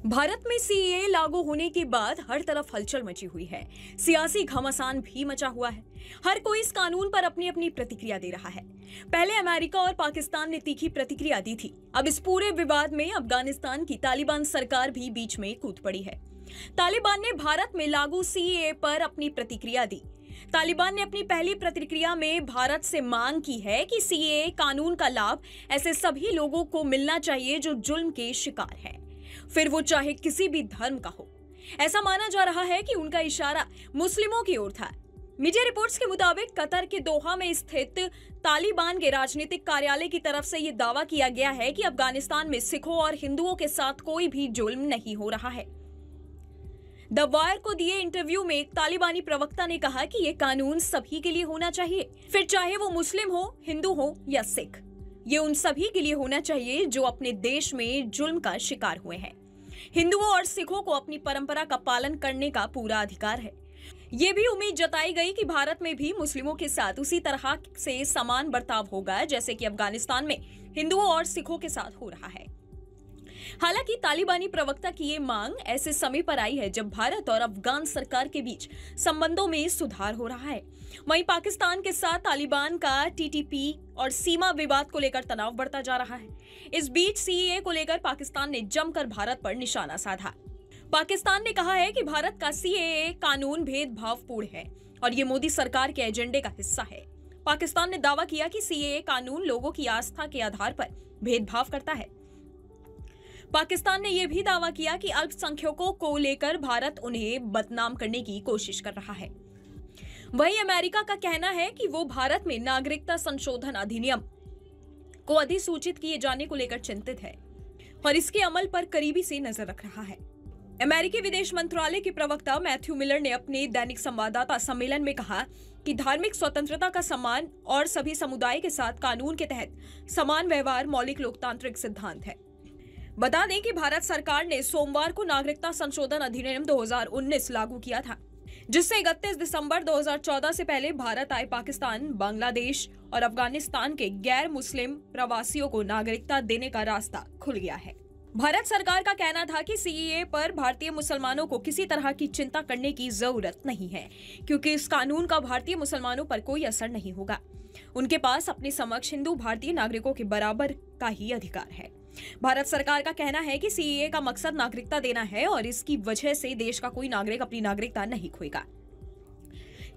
भारत में सीएए लागू होने के बाद हर तरफ हलचल मची हुई है। सियासी घमासान भी मचा हुआ है। हर कोई इस कानून पर अपनी अपनी प्रतिक्रिया दे रहा है। पहले अमेरिका और पाकिस्तान ने तीखी प्रतिक्रिया दी थी। अब इस पूरे विवाद में अफगानिस्तान की तालिबान सरकार भी बीच में कूद पड़ी है। तालिबान ने भारत में लागू सीएए पर अपनी प्रतिक्रिया दी। तालिबान ने अपनी पहली प्रतिक्रिया में भारत से मांग की है कि सीएए कानून का लाभ ऐसे सभी लोगों को मिलना चाहिए जो जुल्म के शिकार हैं, फिर वो चाहे किसी भी धर्म का हो। ऐसा माना जा रहा है कि उनका इशारा मुस्लिमों की ओर था। मीडिया रिपोर्ट्स के मुताबिक कतर के दोहा में स्थित तालिबान के राजनीतिक कार्यालय की तरफ से यह दावा किया गया है कि अफगानिस्तान में सिखों और हिंदुओं के साथ कोई भी जुल्म नहीं हो रहा है। द वायर को दिए इंटरव्यू में एक तालिबानी प्रवक्ता ने कहा कि यह कानून सभी के लिए होना चाहिए, फिर चाहे वो मुस्लिम हो, हिंदू हो या सिख। ये उन सभी के लिए होना चाहिए जो अपने देश में जुल्म का शिकार हुए हैं। हिंदुओं और सिखों को अपनी परंपरा का पालन करने का पूरा अधिकार है। ये भी उम्मीद जताई गई कि भारत में भी मुस्लिमों के साथ उसी तरह से समान बर्ताव होगा जैसे कि अफगानिस्तान में हिंदुओं और सिखों के साथ हो रहा है। हालांकि तालिबानी प्रवक्ता की ये मांग ऐसे समय पर आई है जब भारत और अफगान सरकार के बीच संबंधों में सुधार हो रहा है। वहीं पाकिस्तान के साथ तालिबान का टीटीपी और सीमा विवाद को लेकर तनाव बढ़ता जा रहा है। इस बीच सीएए को लेकर पाकिस्तान ने जमकर भारत पर निशाना साधा। पाकिस्तान ने कहा है कि भारत का सीएए कानून भेदभावपूर्ण है और ये मोदी सरकार के एजेंडे का हिस्सा है। पाकिस्तान ने दावा किया कि सीएए कानून लोगों की आस्था के आधार पर भेदभाव करता है। पाकिस्तान ने यह भी दावा किया कि अल्पसंख्यकों को लेकर भारत उन्हें बदनाम करने की कोशिश कर रहा है। वहीं अमेरिका का कहना है कि वो भारत में नागरिकता संशोधन अधिनियम को अधिसूचित किए जाने को लेकर चिंतित है और इसके अमल पर करीबी से नजर रख रहा है। अमेरिकी विदेश मंत्रालय के प्रवक्ता मैथ्यू मिलर ने अपने दैनिक संवाददाता सम्मेलन में कहा कि धार्मिक स्वतंत्रता का सम्मान और सभी समुदाय के साथ कानून के तहत समान व्यवहार मौलिक लोकतांत्रिक सिद्धांत है। बता दें कि भारत सरकार ने सोमवार को नागरिकता संशोधन अधिनियम 2019 लागू किया था, जिससे 31 दिसंबर 2014 से पहले भारत आए पाकिस्तान, बांग्लादेश और अफगानिस्तान के गैर मुस्लिम प्रवासियों को नागरिकता देने का रास्ता खुल गया है। भारत सरकार का कहना था कि सीएए पर भारतीय मुसलमानों को किसी तरह की चिंता करने की जरूरत नहीं है, क्योंकि इस कानून का भारतीय मुसलमानों पर कोई असर नहीं होगा। उनके पास अपने समक्ष हिंदू भारतीय नागरिकों के बराबर का ही अधिकार है। भारत सरकार का कहना है कि सीएए का मकसद नागरिकता देना है और इसकी वजह से देश का कोई नागरिक अपनी नागरिकता नहीं खोएगा।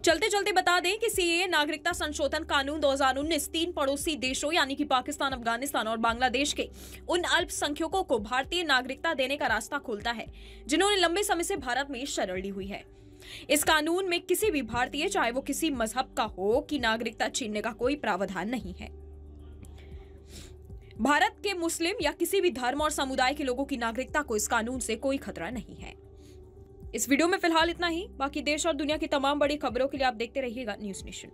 चलते चलते बता दें कि सीएए नागरिकता संशोधन कानून 2019 तीन पड़ोसी देशों यानी कि पाकिस्तान, अफगानिस्तान और बांग्लादेश के उन अल्पसंख्यकों को भारतीय नागरिकता देने का रास्ता खोलता है जिन्होंने लंबे समय से भारत में शरण ली हुई है। इस कानून में किसी भी भारतीय, चाहे वो किसी मजहब का हो, की नागरिकता छीनने का कोई प्रावधान नहीं है। भारत के मुस्लिम या किसी भी धर्म और समुदाय के लोगों की नागरिकता को इस कानून से कोई खतरा नहीं है। इस वीडियो में फिलहाल इतना ही। बाकी देश और दुनिया की तमाम बड़ी खबरों के लिए आप देखते रहिएगा न्यूज़ नेशन।